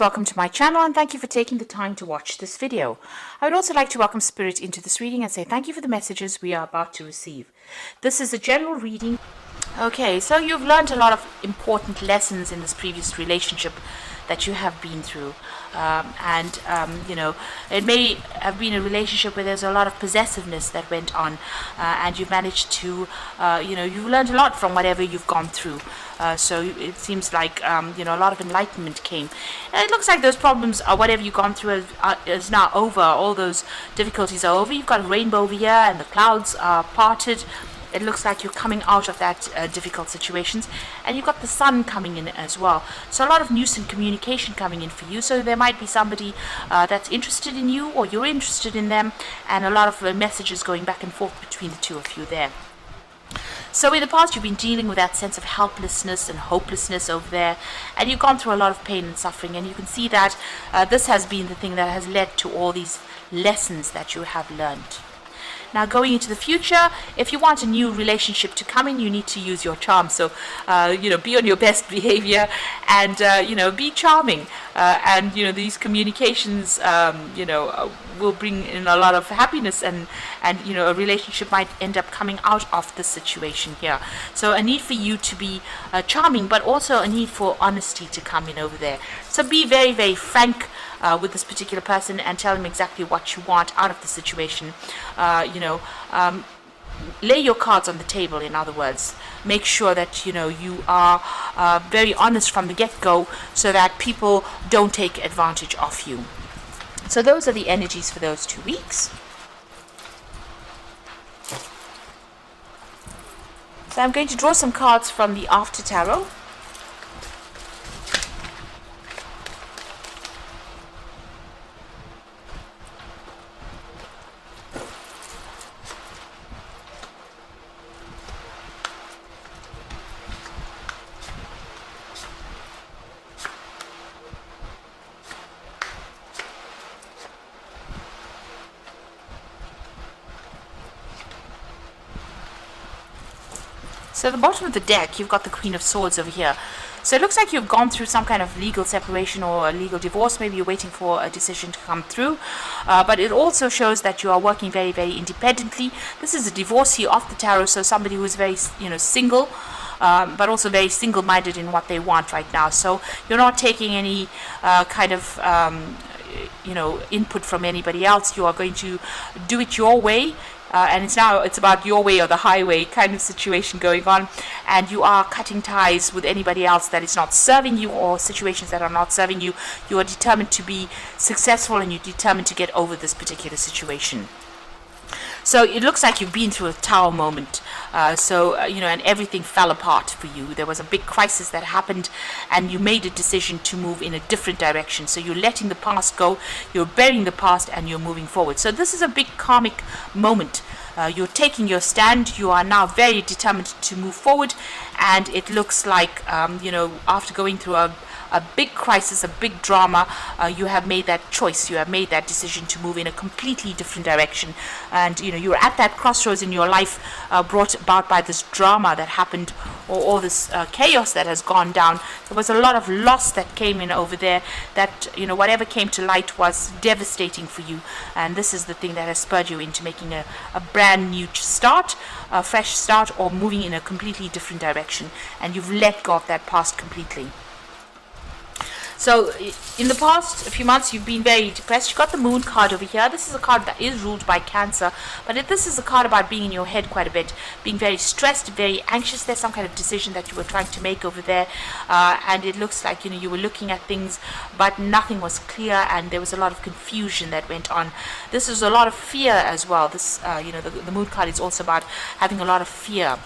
Welcome to my channel and thank you for taking the time to watch this video. I would also like to welcome Spirit into this reading and say thank you for the messages we are about to receive. This is a general reading. Okay, so you've learned a lot of important lessons in this previous relationship that you have been through. You know, it may have been a relationship where there's a lot of possessiveness that went on, and you've managed to, you know, you've learned a lot from whatever you've gone through. So it seems like, you know, a lot of enlightenment came. And it looks like those problems, whatever you've gone through, is now over. All those difficulties are over. You've got a rainbow over here, and the clouds are parted. It looks like you're coming out of that difficult situations, and you've got the sun coming in as well. So a lot of news and communication coming in for you. So there might be somebody that's interested in you, or you're interested in them, and a lot of messages going back and forth between the two of you there. So in the past, you've been dealing with that sense of helplessness and hopelessness over there, and you've gone through a lot of pain and suffering, and you can see that this has been the thing that has led to all these lessons that you have learned. Now, going into the future, if you want a new relationship to come in, you need to use your charm. So, you know, be on your best behavior and, you know, be charming. And, you know, these communications, you know, will bring in a lot of happiness and, you know, a relationship might end up coming out of the situation here. So a need for you to be charming, but also a need for honesty to come in over there. So be very, very frank with this particular person and tell them exactly what you want out of the situation. You know, lay your cards on the table, in other words. Make sure that, you know, you are very honest from the get-go so that people don't take advantage of you. So those are the energies for those 2 weeks. So I'm going to draw some cards from the After Tarot. So at the bottom of the deck, you've got the Queen of Swords over here. So it looks like you've gone through some kind of legal separation or a legal divorce. Maybe you're waiting for a decision to come through. But it also shows that you are working very, very independently. This is a divorcee of the tarot, so somebody who is very, you know, single, but also very single-minded in what they want right now. So you're not taking any kind of you know, input from anybody else. You are going to do it your way. And it's about your way or the highway kind of situation going on, and you are cutting ties with anybody else that is not serving you or situations that are not serving you. You are determined to be successful, and you're determined to get over this particular situation. So it looks like you've been through a tower moment. You know, and everything fell apart for you. There was a big crisis that happened, and you made a decision to move in a different direction. So you're letting the past go, you're burying the past, and you're moving forward. So this is a big karmic moment. You're taking your stand. You are now very determined to move forward, and it looks like, you know, after going through a big crisis, a big drama, you have made that choice, you have made that decision to move in a completely different direction. And, you know, you're at that crossroads in your life brought about by this drama that happened, or all this chaos that has gone down. There was a lot of loss that came in over there that, you know, whatever came to light was devastating for you. And this is the thing that has spurred you into making a brand new start, a fresh start, or moving in a completely different direction. And you've let go of that past completely. So in the past few months, you've been very depressed. You've got the Moon card over here. This is a card that is ruled by Cancer, but this is a card about being in your head quite a bit, being very stressed, very anxious. There's some kind of decision that you were trying to make over there, and it looks like, you know, you were looking at things, but nothing was clear, and there was a lot of confusion that went on. This is a lot of fear as well. This, you know, the Moon card is also about having a lot of fear.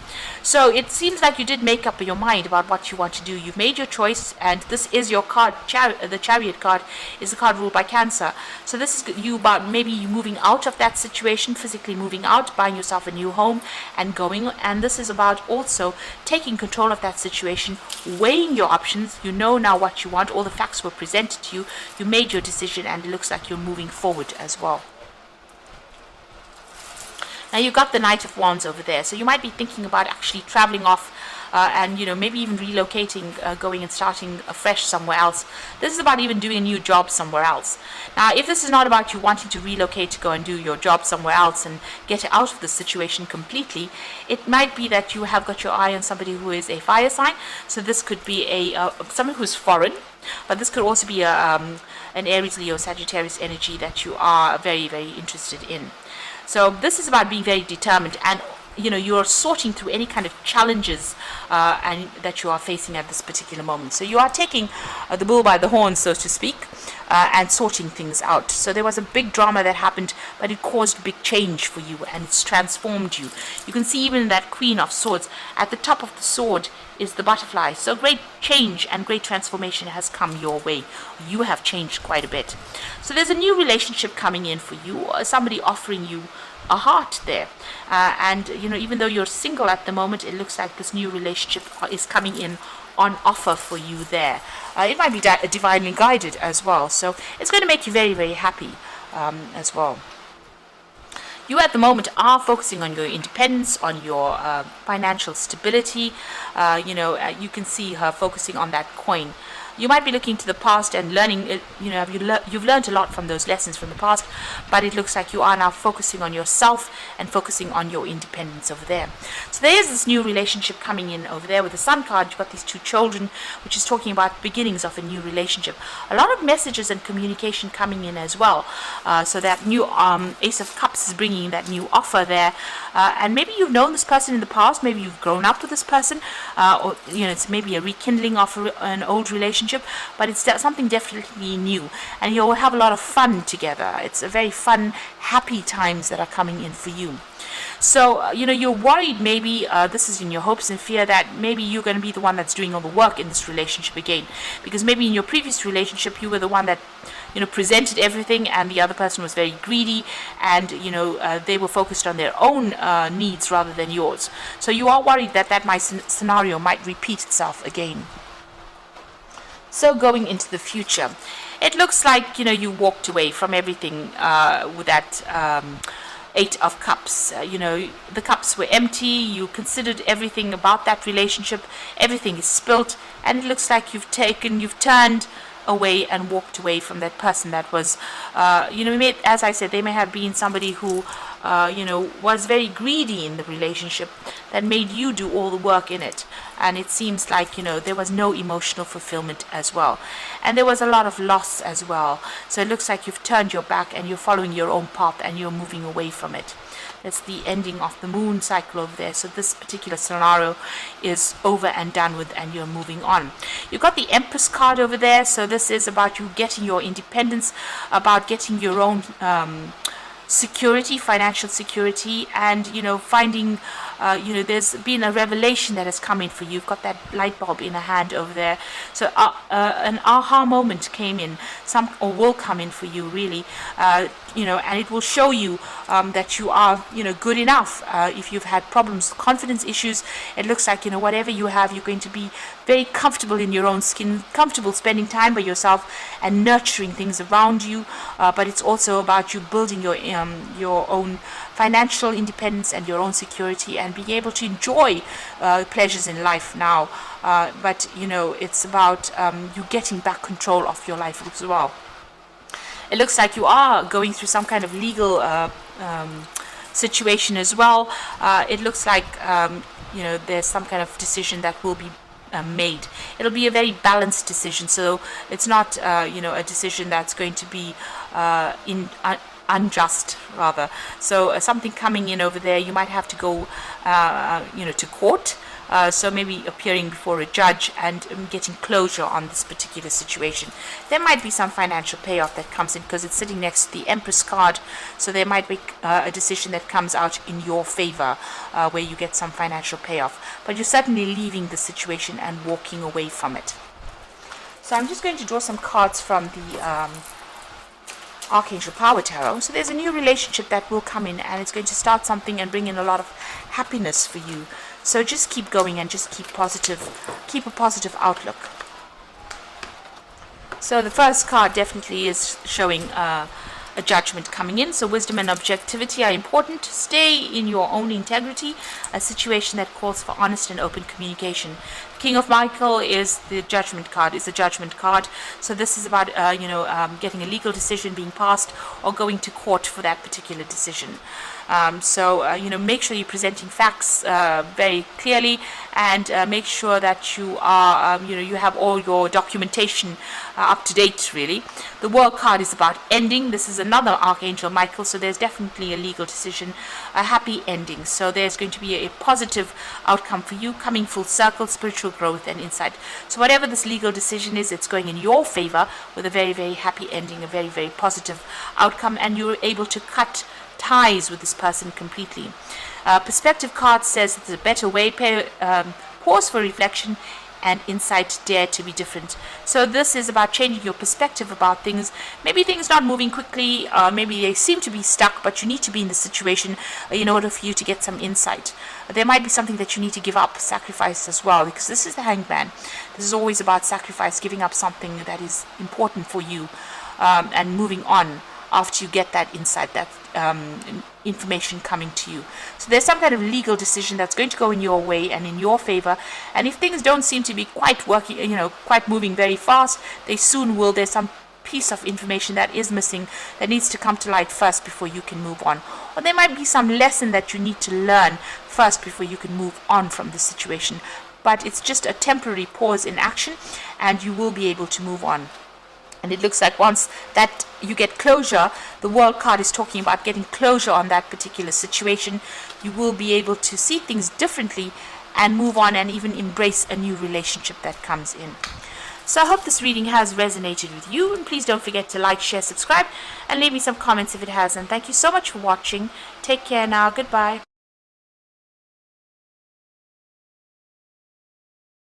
So it seems like you did make up your mind about what you want to do. You've made your choice, and this is your card. The Chariot card is a card ruled by Cancer. So this is you about maybe you moving out of that situation, physically moving out, buying yourself a new home and going. And this is about also taking control of that situation, weighing your options. You know now what you want. All the facts were presented to you. You made your decision, and it looks like you're moving forward as well. Now you've got the Knight of Wands over there, so you might be thinking about actually traveling off and maybe even relocating, going and starting afresh somewhere else. This is about even doing a new job somewhere else. Now, if this is not about you wanting to relocate to go and do your job somewhere else and get out of the situation completely, it might be that you have got your eye on somebody who is a fire sign. So this could be someone who's foreign, but this could also be an Aries, Leo, Sagittarius energy that you are very, very interested in. So this is about being very determined, and you're sorting through any kind of challenges and that you are facing at this particular moment. So you are taking the bull by the horns, so to speak, and sorting things out. So there was a big drama that happened, but it caused big change for you, and it's transformed you. You can see even that Queen of Swords, at the top of the sword is the butterfly. So great change and great transformation has come your way. You have changed quite a bit. So there's a new relationship coming in for you, somebody offering you a heart there, and even though you're single at the moment, it looks like this new relationship is coming in on offer for you there. It might be divinely guided as well, so it's going to make you very, very happy as well. You at the moment are focusing on your independence, on your financial stability. You can see her focusing on that coin. You might be looking to the past and learning, you've learned a lot from those lessons from the past, but it looks like you are now focusing on yourself and focusing on your independence over there. So there is this new relationship coming in over there. With the Sun card, you've got these two children, which is talking about beginnings of a new relationship. A lot of messages and communication coming in as well. So that new Ace of Cups is bringing that new offer there. And maybe you've known this person in the past, maybe you've grown up with this person, or it's maybe a rekindling of an old relationship, but it's something definitely new, and you'll have a lot of fun together. It's a very fun, happy times that are coming in for you. So, you're worried maybe, this is in your hopes and fear, that maybe you're going to be the one that's doing all the work in this relationship again, because maybe in your previous relationship you were the one that presented everything, and the other person was very greedy, and they were focused on their own needs rather than yours. So you are worried that scenario might repeat itself again. So going into the future, it looks like you walked away from everything with that Eight of Cups. The cups were empty. You considered everything about that relationship. Everything is spilt, and it looks like you've turned away and walked away from that person that was, as I said, they may have been somebody who, was very greedy in the relationship, that made you do all the work in it. And it seems like, there was no emotional fulfillment as well. And there was a lot of loss as well. So it looks like you've turned your back and you're following your own path and you're moving away from it. That's the ending of the moon cycle over there. So this particular scenario is over and done with, and you're moving on. You've got the Empress card over there. So this is about you getting your independence, about getting your own security, financial security, and finding there's been a revelation that has come in for you. You've got that light bulb in a hand over there. So an aha moment came in, or will come in for you, really, and it will show you that you are good enough. If you've had problems, confidence issues, it looks like whatever you have, you're going to be very comfortable in your own skin, comfortable spending time by yourself and nurturing things around you. But it's also about you building your own financial independence and your own security, and being able to enjoy pleasures in life now. But it's about you getting back control of your life as well. It looks like you are going through some kind of legal situation as well. It looks like there's some kind of decision that will be made. It'll be a very balanced decision, so it's not a decision that's going to be unjust, rather. So something coming in over there, you might have to go to court, so maybe appearing before a judge and getting closure on this particular situation. There might be some financial payoff that comes in, because it's sitting next to the Empress card, so there might be a decision that comes out in your favor, where you get some financial payoff, but you're certainly leaving the situation and walking away from it. So I'm just going to draw some cards from the Archangel Power Tarot. So there's a new relationship that will come in, and it's going to start something and bring in a lot of happiness for you. So just keep going and just keep a positive outlook. So the first card definitely is showing a judgment coming in. So wisdom and objectivity are important. Stay in your own integrity, a situation that calls for honest and open communication. King of Michael is the judgment card, is a judgment card. So this is about, getting a legal decision being passed or going to court for that particular decision. Make sure you're presenting facts very clearly, and make sure that you are, you have all your documentation up to date, really. The World card is about ending. This is another Archangel Michael, so there's definitely a legal decision, a happy ending. So there's going to be a positive outcome for you, coming full circle, spiritual growth and insight. So whatever this legal decision is, it's going in your favor with a very, very happy ending, a very, very positive outcome, and you're able to cut ties with this person completely. Perspective card says it's a better way. Pause for reflection and insight, dare to be different. So this is about changing your perspective about things. Maybe things not moving quickly, maybe they seem to be stuck, but you need to be in the situation in order for you to get some insight. There might be something that you need to give up, sacrifice as well, because this is the Hangman. This is always about sacrifice, giving up something that is important for you, and moving on after you get that insight, that information coming to you. So there's some kind of legal decision that's going to go in your way and in your favor. And if things don't seem to be quite working, quite moving very fast, they soon will. There's some piece of information that is missing that needs to come to light first before you can move on. Or there might be some lesson that you need to learn first before you can move on from the situation. But it's just a temporary pause in action, and you will be able to move on. And it looks like once that you get closure, the World card is talking about getting closure on that particular situation. You will be able to see things differently and move on, and even embrace a new relationship that comes in. So I hope this reading has resonated with you, and please don't forget to like, share, subscribe, and leave me some comments if it has. And thank you so much for watching. Take care now. Goodbye.